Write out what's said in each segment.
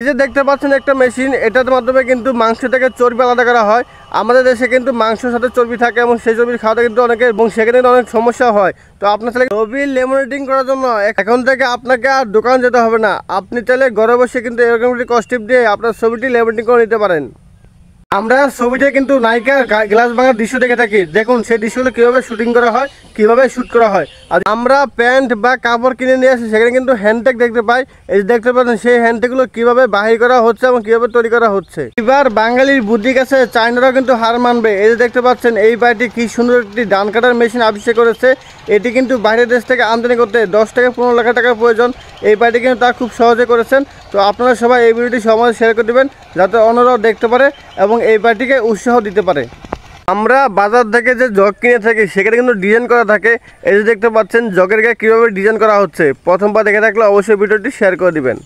এই যে দেখতে পাচ্ছেন একটা মেশিন, এটার মাধ্যমে কিন্তু মাংস থেকে চর্বি আলাদা করা হয়। আমাদের দেশে কিন্তু মাংসের সাথে চর্বি থাকে এবং সেই চর্বি খাওয়াতে কিন্তু অনেকে এবং সেখানে কিন্তু অনেক সমস্যা হয়। তো আপনার চাইলে ছবি লেমিনেটিং করার জন্য এখন থেকে আপনাকে আর দোকান যেতে হবে না, আপনি চাইলে ঘরে বসে কিন্তু এরকম একটি কস্টিপ দিয়ে আপনার ছবিটি লেমিনেটিং করে নিতে পারেন। আমরা ছবিতে কিন্তু নায়িকার গ্লাস ভাঙার দৃশ্য দেখে থাকি, দেখুন সেই দৃশ্যগুলো কীভাবে শুটিং করা হয়, কীভাবে শ্যুট করা হয়। আর আমরা প্যান্ট বা কাপড় কিনে নিয়ে আসি, সেখানে কিন্তু হ্যান্ডটেক দেখতে পাই। এই যে দেখতে পাচ্ছেন সেই হ্যান্ডটেকগুলো কীভাবে বাহির করা হচ্ছে এবং কীভাবে তৈরি করা হচ্ছে। এবার বাঙালির বুদ্ধি কাছে চায়নারাও কিন্তু হার মানবে। এই যে দেখতে পাচ্ছেন এই বাড়িটি কী সুন্দর একটি ধান কাটার মেশিন আবিষ্কার করেছে। এটি কিন্তু বাইরের দেশ থেকে আমদানি করতে 10 থেকে 15 লাখ টাকার প্রয়োজন। এই বাড়িটি কিন্তু তা খুব সহজে করেছেন। তো আপনারা সবাই এই ভিডিওটি সমাজে শেয়ার করে দেবেন, যাতে অন্যরাও দেখতে পারে এবং এই বাড়িটিকে উৎসাহ দিতে পারে। আমরা বাজার থেকে যে জগ কিনে থাকি সেখানে কিন্তু ডিজাইন করা থাকে। এই যে দেখতে পাচ্ছেন জগের গায়ে কীভাবে ডিজাইন করা হচ্ছে। প্রথমবার দেখে থাকলে অবশ্যই ভিডিওটি শেয়ার করে দিবেন।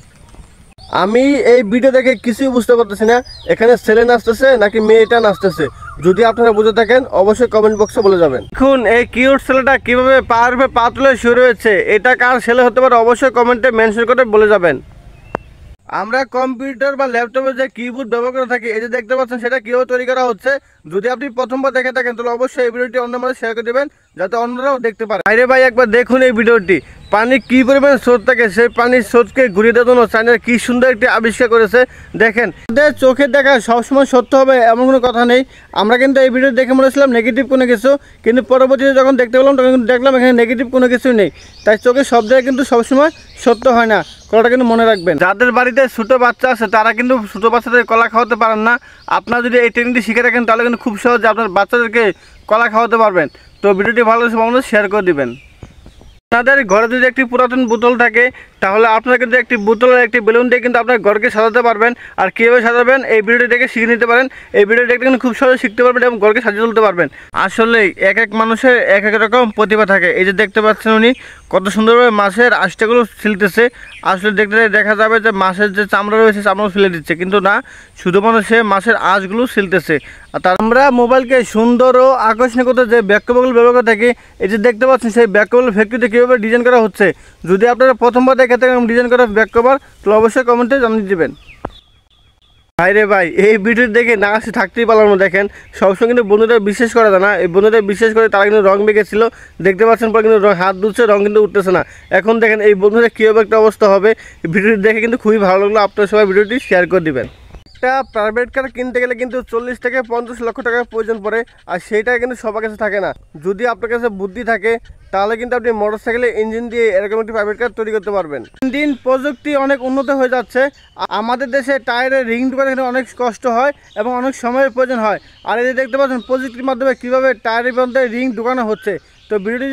আমি এই ভিডিও দেখে কিছুই বুঝতে পারতেছি না, এখানে ছেলে নাচতেছে নাকি মেয়েটা নাচতেছে। যদি আপনারা বুঝে থাকেন অবশ্যই কমেন্ট বক্সে বলে যাবেন। দেখুন এই কিউট ছেলেটা কীভাবে পা তুলে শুরু হয়েছে, এটা কার ছেলে হতে পারে অবশ্যই কমেন্টে মেনশন করে বলে যাবেন। আমরা কম্পিউটার বা ল্যাপটপে যে কিবোর্ড ব্যবহার করে থাকি, এই যে দেখতে পাচ্ছেন সেটা কীভাবে তৈরি করা হচ্ছে। যদি আপনি প্রথমবার দেখে থাকেন তাহলে অবশ্যই এই ভিডিওটি অন্য মাঝে শেয়ার করে দেবেন, যাতে অন্যরাও দেখতে পারে। আরে ভাই একবার দেখুন এই ভিডিওটি, পানি কী পরিমাণ স্রোত থাকে, সেই পানির স্রোতকে ঘুরিয়ে দেওয়ার জন্য চায়নার কী সুন্দর একটি আবিষ্কার করেছে। দেখেন আমাদের চোখে দেখা সবসময় সত্য হবে এমন কোনো কথা নেই। আমরা কিন্তু এই ভিডিও দেখে মনে হচ্ছিলাম নেগেটিভ কোনো কিছু, কিন্তু পরবর্তীতে যখন দেখতে পেলাম তখন কিন্তু দেখলাম এখানে নেগেটিভ কোনো কিছুই নেই। তাই চোখের সব জায়গায় কিন্তু সবসময় সত্য হয় না, কথাটা কিন্তু মনে রাখবেন। যাদের বাড়িতে ছোটো বাচ্চা আছে তারা কিন্তু ছোটো বাচ্চাদের কলা খাওয়াতে পারেন না। আপনারা যদি এই ট্রেনিংটি শিখে রাখেন তাহলে কিন্তু খুব সহজে আপনার বাচ্চাদেরকে কলা খাওয়াতে পারবেন। তো ভিডিওটি ভালো লাগলে শেয়ার করে দিবেন। আপনাদের ঘরে যদি একটি পুরাতন বোতল থাকে তাহলে আপনারা কিন্তু একটি বোতলের একটি বেলুন দিয়ে কিন্তু আপনার ঘরকে সাজাতে পারবেন। আর কীভাবে সাজাবেন এই ভিডিওটি দেখে শিখে নিতে পারেন। এই ভিডিওটি দেখতে কিন্তু খুব সহজে শিখতে পারবেন এবং ঘরকে সাজিয়ে তুলতে পারবেন। আসলে এক এক মানুষের এক এক রকম প্রতিভা থাকে। এই যে দেখতে পাচ্ছেন উনি কত সুন্দরভাবে মাছের আঁশটাগুলো ছিলতেছে। আসলে দেখতে দেখা যাবে যে মাছের যে চামড়া রয়েছে চামড়া ফেলে দিচ্ছে, কিন্তু না, শুধুমাত্র সে মাছের আঁশগুলো ছিলতেছে। আর তার আমরা মোবাইলকে সুন্দর ও আকর্ষণীয় করতে যে ব্যাককেবল ব্যবহার করে থাকি, এই যে দেখতে পাচ্ছেন সেই ব্যাককেবল ফ্যাক্টরিতে কীভাবে ডিজাইন করা হচ্ছে। যদি আপনারা প্রথমবার দেখে থাকেন ডিজাইন করা ব্যাক কভার, তাহলে অবশ্যই কমেন্টে জানিয়ে দেবেন। ভাই রে ভাই এই ভিডিও দেখে না আসে থাকতেই পারলাম না। দেখেন সবসময় কিন্তু বন্ধুরা বিশ্বাস করা যায় না, এই বন্ধুরা বিশ্বাস করে তারা কিন্তু রং মেখেছিল, দেখতে পাচ্ছেন পরে কিন্তু হাত ধুচ্ছে, রং কিন্তু উঠতেছে না। এখন দেখেন এই বন্ধুরা কীভাবে একটা অবস্থা হবে। ভিডিওটি দেখে কিন্তু খুবই ভালো লাগলো। আপনারা সবাই ভিডিওটি শেয়ার করে দিবেন। একটা প্রাইভেট কার কিনতে গেলে কিন্তু 40 থেকে 50 লক্ষ টাকার প্রয়োজন পড়ে, আর সেইটা কিন্তু সবার কাছে থাকে না। যদি আপনার কাছে বুদ্ধি থাকে তাহলে কিন্তু আপনি মোটরসাইকেলে ইঞ্জিন দিয়ে এরকম একটি প্রাইভেট কার তৈরি করতে পারবেন। দিন প্রযুক্তি অনেক উন্নত হয়ে যাচ্ছে। আমাদের দেশে টায়ারের রিং ঢোকাতে অনেক কষ্ট হয় এবং অনেক সময়ের প্রয়োজন হয়। আর এই যে দেখতে পাচ্ছেন প্রযুক্তির মাধ্যমে কীভাবে টায়ারের মধ্যে রিং ঢোকানো হচ্ছে। তো ভিডিওটি